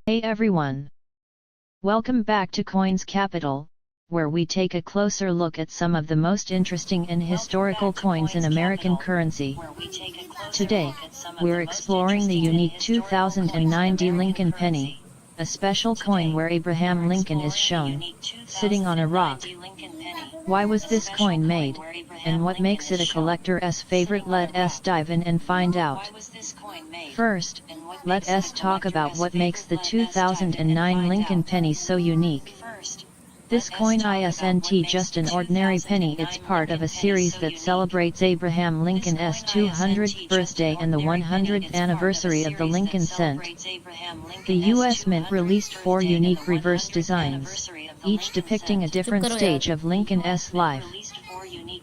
Hey everyone! Welcome back to Coins Capital, where we take a closer look at some of the most interesting and historical coins in American currency. Today, we're exploring the unique 2009 D Lincoln penny, a special coin where Abraham Lincoln is shown, sitting on a rock. Why was this coin made, and what makes it a collector's favorite? Let us dive in and find out. First, let us talk about what makes the 2009 Lincoln penny so unique. This coin isn't just an ordinary penny, it's part of a series that celebrates Abraham Lincoln's 200th birthday and the 100th anniversary of the Lincoln cent. The U.S. Mint released 4 unique reverse designs, each depicting a different stage of Lincoln's life.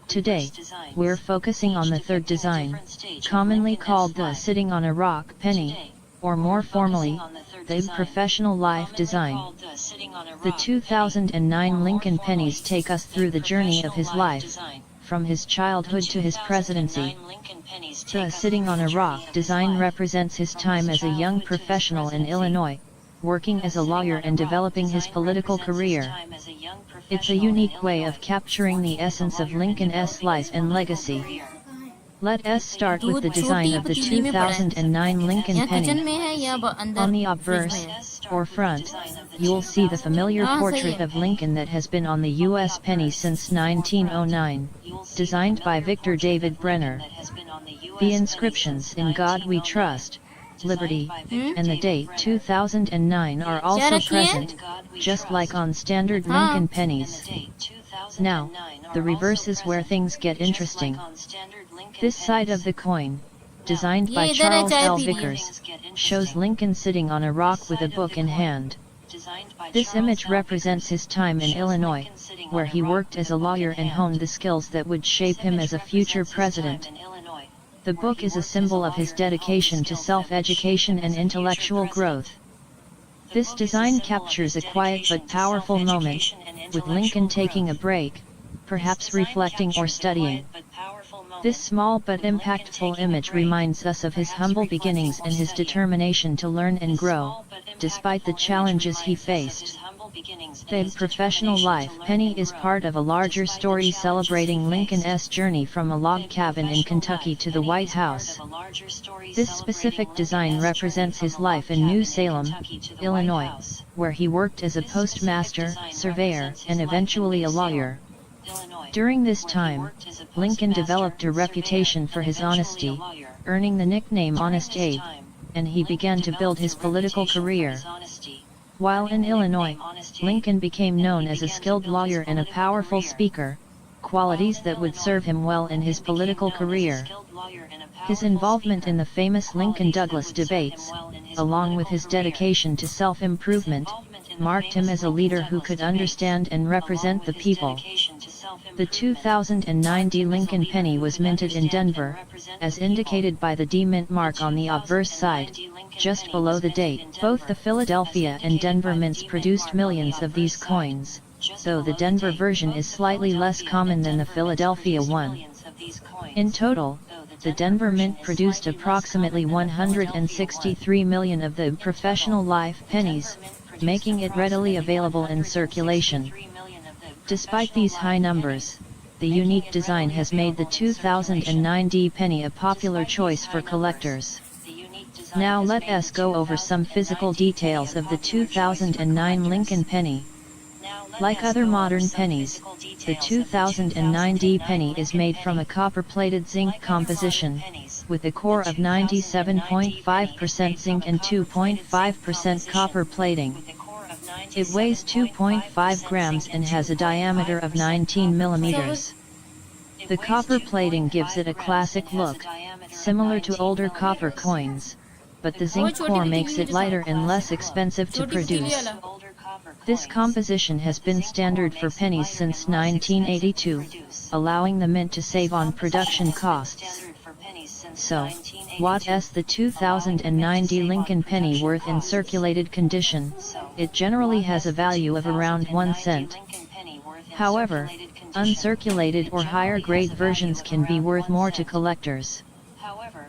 Today, we're focusing on the third design, commonly called the sitting on a rock penny, or more formally, the professional life design. The 2009 Lincoln pennies take us through the journey of his life, from his childhood to his presidency. The sitting on a rock design represents his time as a young professional in Illinois, working as a lawyer and developing his political career. It's a unique way of capturing the essence of Lincoln's life and legacy. Let us start with the design of the 2009 Lincoln penny. On the obverse, or front, you'll see the familiar portrait of Lincoln that has been on the U.S. penny since 1909, designed by Victor David Brenner. The inscriptions "In God We Trust," "Liberty," and the date 2009 are also present, just like on standard Lincoln pennies. Now, the reverse is where things get interesting. This side of the coin, designed by Charles L. Vickers, shows Lincoln sitting on a rock with a book in hand. This image represents his time in Illinois, where he worked as a lawyer and honed the skills that would shape him as a future president. The book is a symbol of his dedication to self-education and intellectual growth. This design captures a quiet but powerful moment, with Lincoln taking a break, perhaps reflecting or studying. This small but impactful image reminds us of his humble beginnings and his determination to learn and grow, despite the challenges he faced. The professional life penny is part of a larger story celebrating Lincoln's journey from a log cabin in Kentucky to the White House. This specific design represents his life in New Salem, Illinois, where he worked as a postmaster, surveyor, and eventually a lawyer. During this time, Lincoln developed a reputation for his honesty, earning the nickname Honest Abe, and he began to build his political career. While in Illinois, Lincoln became known as a skilled lawyer and a powerful speaker, qualities that would serve him well in his political career. His involvement in the famous Lincoln-Douglas debates, along with his dedication to self-improvement, marked him as a leader who could understand and represent the people. The 2009 D Lincoln penny was minted in Denver, as indicated by the D Mint mark on the obverse side, just below the date. Both the Philadelphia and Denver mints produced millions of these coins, though the Denver version is slightly less common than the Philadelphia one. In total, the Denver Mint produced approximately 163 million of the professional life pennies, making it readily available in circulation. Despite these high numbers, the unique design has made the 2009 D penny a popular choice for collectors. Now let us go over some physical details of the 2009 Lincoln penny. Like other modern pennies, the 2009 D penny is made from a copper-plated zinc composition, with a core of 97.5% zinc and 2.5% copper plating. It weighs 2.5 grams and has a diameter of 19 millimeters. The copper plating gives it a classic look, similar to older copper coins, but the zinc core makes it lighter and less expensive to produce. This composition has been standard for pennies since 1982, allowing the mint to save on production costs. So, what is the 2009 D Lincoln penny worth in circulated condition? It generally has a value of around 1 cent. However, uncirculated or higher grade versions can be worth more to collectors.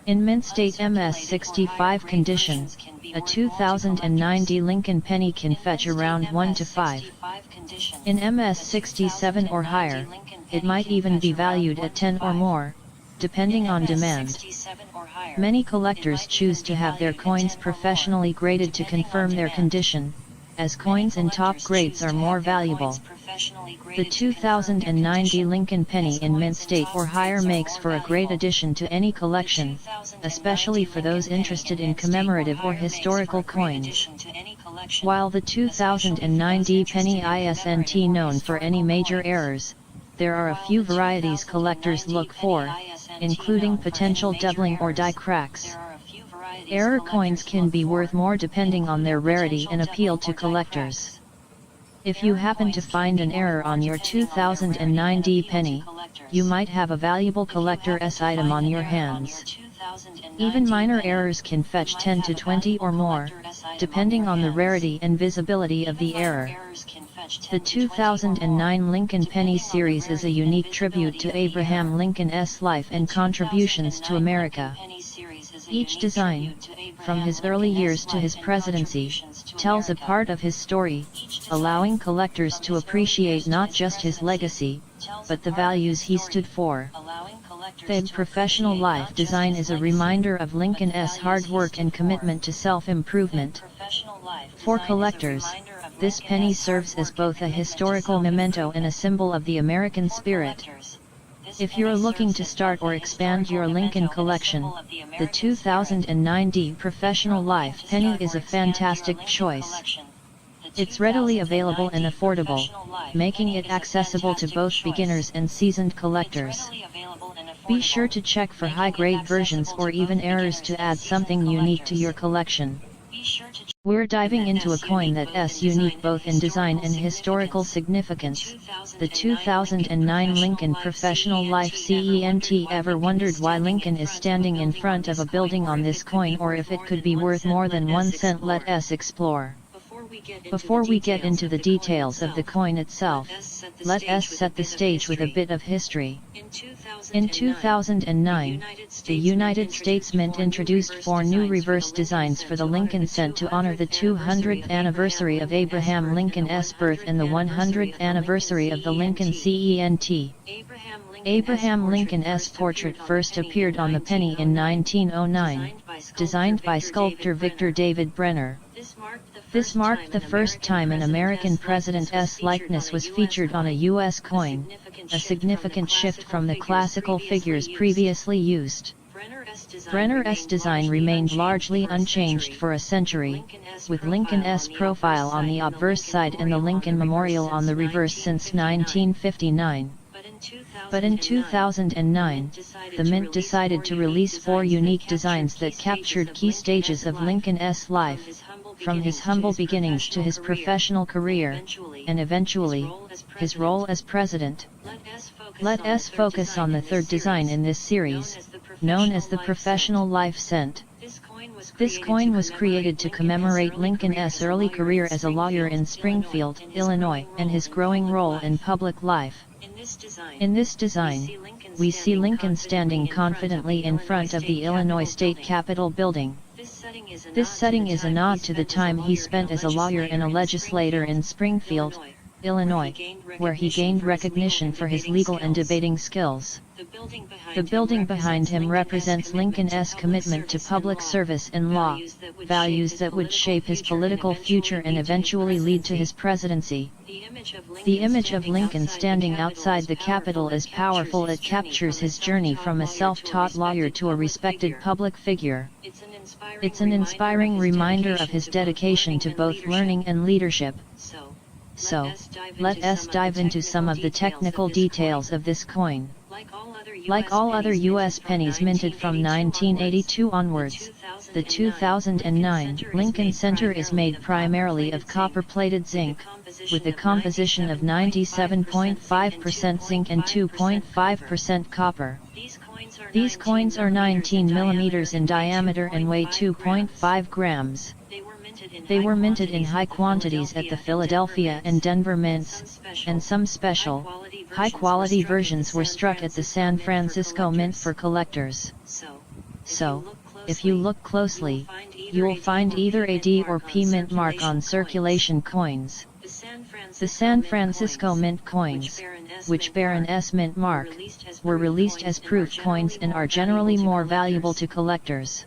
In mint state MS65 condition, a 2009 D Lincoln penny can fetch around 1 to 5. In MS67 or higher, it might even be valued at 10 or more, depending on demand. Many collectors choose to have their coins professionally graded to confirm their condition, as coins in top grades are more valuable. The 2009 D Lincoln penny in mint state or higher makes for a great addition to any collection, especially for those interested in commemorative or historical coins. While the 2009 D penny isn't known for any major errors, there are a few varieties collectors look for, including potential doubling or die cracks. Error coins can be worth more depending on their rarity and appeal to collectors. If you happen to find an error on your 2009 D penny, you might have a valuable collector's item on your hands. Even minor errors can fetch 10 to 20 or more, depending on the rarity and visibility of the error. The 2009 Lincoln Penny series is a unique tribute to Abraham Lincoln's life and contributions to America. Each design, from his early years to his presidency, tells a part of his story, allowing collectors to appreciate not just his legacy, but the values he stood for. The professional life design is a reminder of Lincoln's hard work and commitment to self-improvement. For collectors, this penny serves as both a historical memento and a symbol of the American spirit. If you're looking to start or expand your Lincoln collection, the 2009 D Professional Life Penny is a fantastic choice. It's readily available and affordable, making it accessible to both beginners and seasoned collectors. Be sure to check for high-grade versions or even errors to add something unique to your collection. We're diving into a coin that's unique both in design and historical significance, the 2009 Lincoln Professional Life Cent. Ever wondered why Lincoln is standing in front of a building on this coin, or if it could be worth more than 1 cent? Let us explore. Before we get into the details of the coin itself, let us set the stage with a bit of history. In 2009, the United States Mint introduced 4 new reverse designs for the Lincoln cent to honor the 200th anniversary of Abraham Lincoln's birth and the 100th anniversary of the Lincoln Cent. Abraham Lincoln's portrait first appeared on the penny in 1909, designed by sculptor Victor David Brenner. This marked the first time an American president's likeness was featured on a U.S. coin, a significant shift from the classical figures previously used. Brenner's design remained largely unchanged for a century, with Lincoln's profile on the obverse side and the Lincoln Memorial on the reverse since 1959. But in 2009, the Mint decided to release 4 unique designs that captured key stages of Lincoln's life, from his humble beginnings to his professional career, and eventually, his role as president. Let us focus on the third design in this series, known as the Professional Life Cent. This coin was created to commemorate Lincoln's early career as a lawyer in Springfield, Illinois, and his growing role in public life. In this design, we see Lincoln standing confidently in front of the Illinois State Capitol building. This setting is a nod to the time he spent as a lawyer and a legislator in Springfield, Illinois, where he gained recognition for his legal and debating skills. The building behind him represents Lincoln's commitment to public service and law, values that would shape his political future and eventually lead to his presidency. The image of Lincoln standing outside the Capitol is powerful. It captures his journey from a self-taught lawyer to a respected public figure. It's an inspiring reminder of his dedication to both learning and leadership. So, let us dive into some of the technical details of this coin. Like all other U.S. pennies minted from 1982 onwards, the 2009 Lincoln Center is made primarily of copper-plated zinc, with a composition of 97.5% zinc and 2.5% copper. These coins are 19 mm in diameter and weigh 2.5 grams. They were minted in high quantities at the Philadelphia and Denver mints, and some special, high-quality versions were struck at the San Francisco Mint for collectors. So, if you look closely, you will find either a D or P mint mark on circulation coins. The San Francisco mint coins, which bear an S mint mark, were released as proof coins and are generally more valuable to collectors.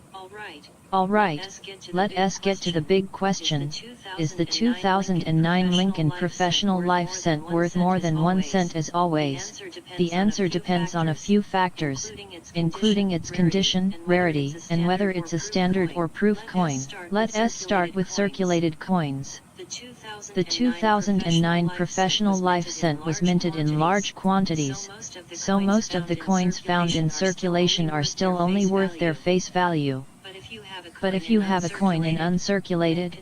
Alright, let us get to the big question: is the 2009 Lincoln Professional Life Cent worth more than 1 cent? As always, the answer depends on a few factors, including its condition, rarity, and whether it's a standard or proof coin. Let us start with circulated coins. The 2009 Professional Life Cent was minted in large quantities, so most of the coins found in circulation are still only worth their face value. But if you have a coin in uncirculated,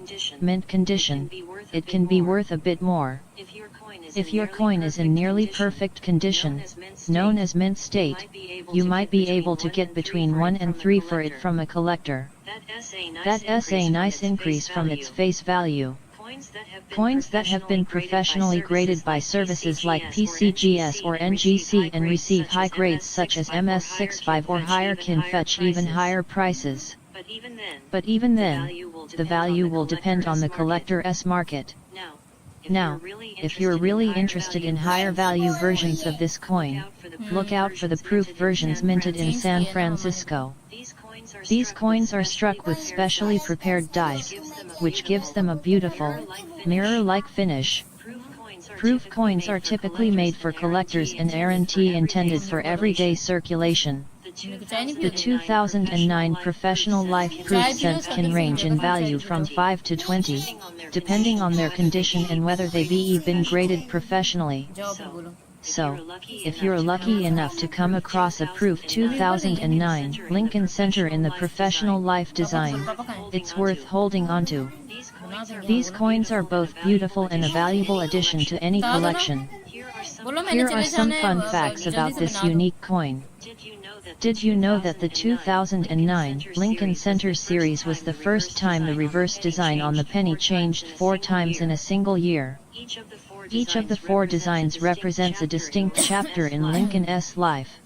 mint condition, it can be worth a bit more. If your coin is in nearly perfect condition, known as mint state, you might be able to get between 1 and 3 for it from a collector. That's a nice increase from its face value. Coins that have been professionally graded by services like PCGS or NGC and receive high grades such as MS65 or higher can fetch even higher prices. But even then, the value will depend on the collector's market. Now, if you're really interested in higher value versions of this coin, look out for the proof versions minted in San Francisco. These coins are struck with specially prepared dies, which gives them a beautiful, mirror-like finish. Proof coins are typically made for collectors and aren't intended for everyday circulation. The 2009 Professional Life Proof cents can range in value from 5 to 20, depending on their condition and whether they've been graded professionally. So, if you're lucky enough to come across a proof 2009 Lincoln Center in the Professional Life design, it's worth holding onto. These coins are both beautiful and a valuable addition to any collection. Here are some fun facts about this unique coin. Did you know that the 2009 Lincoln Center series was the first time the reverse design on the penny changed 4 times in a single year? Each of the 4 designs represents a distinct chapter in Lincoln's life.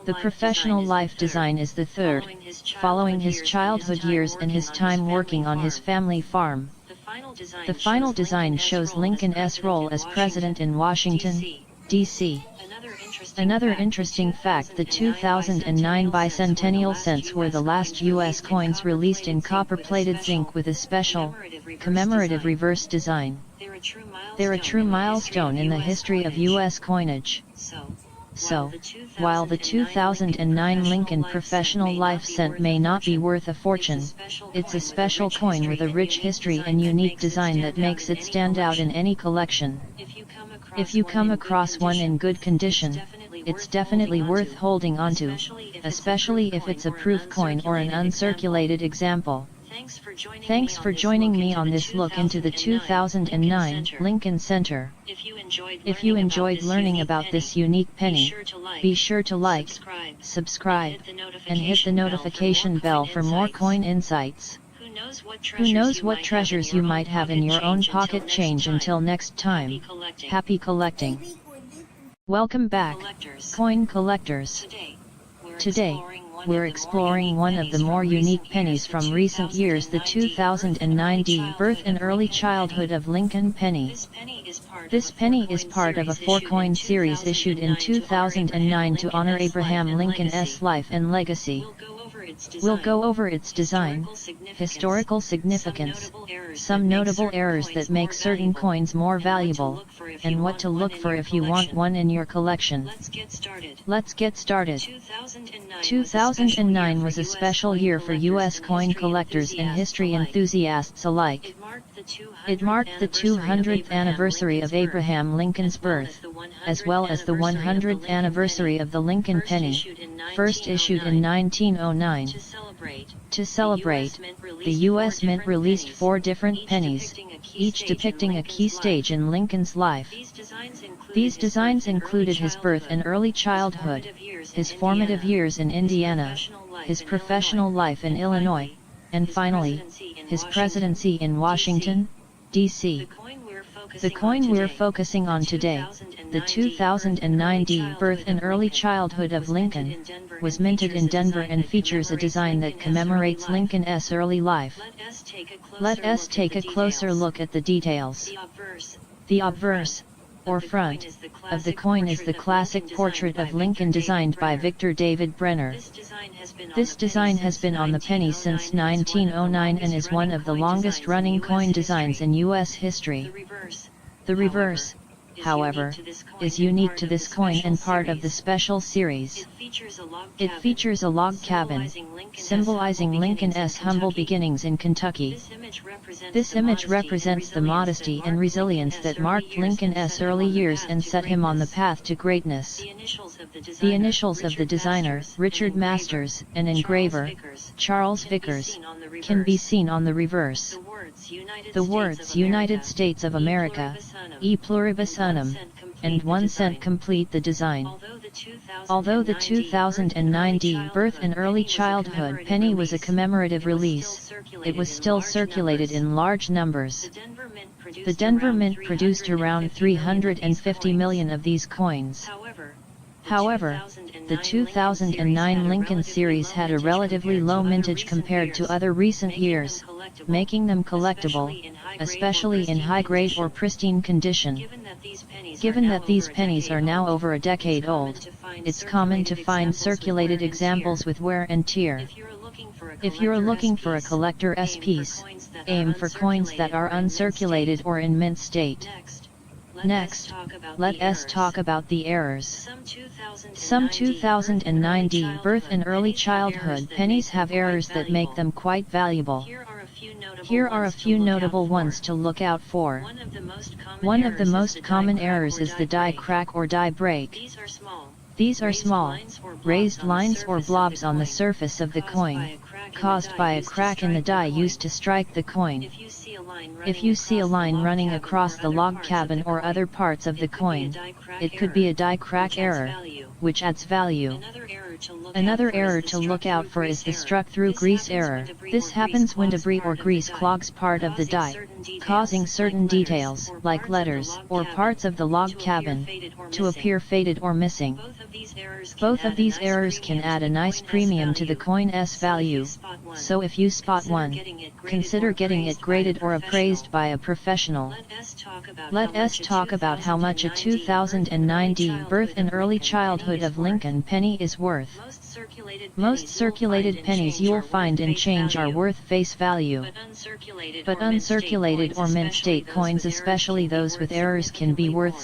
The Professional Life design is the third, following his childhood years and his time working on his family farm. The final design shows Lincoln's role as president in Washington, D.C. Another interesting fact: the 2009 bicentennial cents were the last U.S. coins released in copper-plated zinc with a special, commemorative reverse design. They're a true milestone in the history of U.S. coinage. So, while the 2009 Lincoln Professional Life Cent may not be worth a fortune, it's a special coin with a rich history and unique design that makes it stand out in any collection. If you come across one in good condition, it's definitely worth holding onto, especially if it's a proof coin or an uncirculated example. Thanks for joining me on this look into the 2009 Lincoln Center. If you enjoyed learning about this unique penny, be sure to like, subscribe, and hit the notification bell for more coin insights. Who knows what treasures you might have in your own pocket change. Until next time, happy collecting. Welcome back, coin collectors. Today, we're exploring one of the more unique pennies from recent years, the 2009 D birth and early childhood of Lincoln penny. This penny is part of a 4-coin series issued in 2009 to honor Abraham Lincoln's life and legacy. We'll go over its design, historical significance, some notable errors that make certain coins more valuable, and what to look for if you want one in your collection. Let's get started. 2009 was a special year for U.S. coin collectors and history enthusiasts alike. It marked the 200th anniversary of Abraham Lincoln's birth, as well as the 100th anniversary of the Lincoln penny, first issued in 1909. To celebrate, the U.S. Mint released 4 different pennies, each depicting a key stage in Lincoln's life. These designs included his birth and early childhood, his formative years in Indiana, his professional life in Illinois, and finally, his presidency in Washington, D.C. The coin we're focusing on today, the 2009 D birth and early childhood of Lincoln, was minted in Denver and features a design that commemorates Lincoln's early life. Let us take a closer look at the details. The obverse, or front, of the coin is the classic portrait of Lincoln designed by Victor David Brenner. This design has been on the penny since 1909 and is one of the longest-running coin designs in U.S. history. The reverse, however, is unique to this coin and part of the special series. It features a log cabin, symbolizing Lincoln's humble beginnings in Kentucky. This image represents the modesty and resilience that marked Lincoln's early years and set him on the path to greatness. The initials of the designer, Richard Masters, and engraver, Charles Vickers, can be seen on the reverse. The words United States of America, E pluribus unum, and 1 cent complete the design. Although the 2009 D birth and early childhood penny was a commemorative release, it was still circulated in large numbers. The Denver Mint produced around 350 million of these coins. However, the 2009 Lincoln series had a relatively low mintage compared to other recent years, making them collectible, especially in high-grade or pristine condition. Given that these pennies are now over a decade old, it's common to find circulated examples with wear and tear. If you're looking for a collector's piece, aim for coins that are uncirculated or in mint state. Next, let us talk about the errors. Some 2009 D birth and early childhood pennies have errors that make them quite valuable. Here are a few notable ones to look out for. One of the most common errors is the die crack or die break. These are small, raised lines or blobs on the surface of the coin, caused by a crack in the die used to strike the coin. If you see a line running across the log cabin or other parts of the coin, it could be a die crack error, which adds value. Another error to look out for is the struck-through grease error. This happens when debris or grease clogs part of the die, causing certain details, like letters or parts of the log cabin, to appear faded or missing. Both of these errors can add a nice premium to the coin's value, so if you spot one, consider getting it graded or appraised by a professional. Let us talk about how much a 2009 D birth and early childhood of Lincoln penny is worth. Most circulated pennies you'll find in change are worth face value. But uncirculated or mint state coins, especially those with errors, can be worth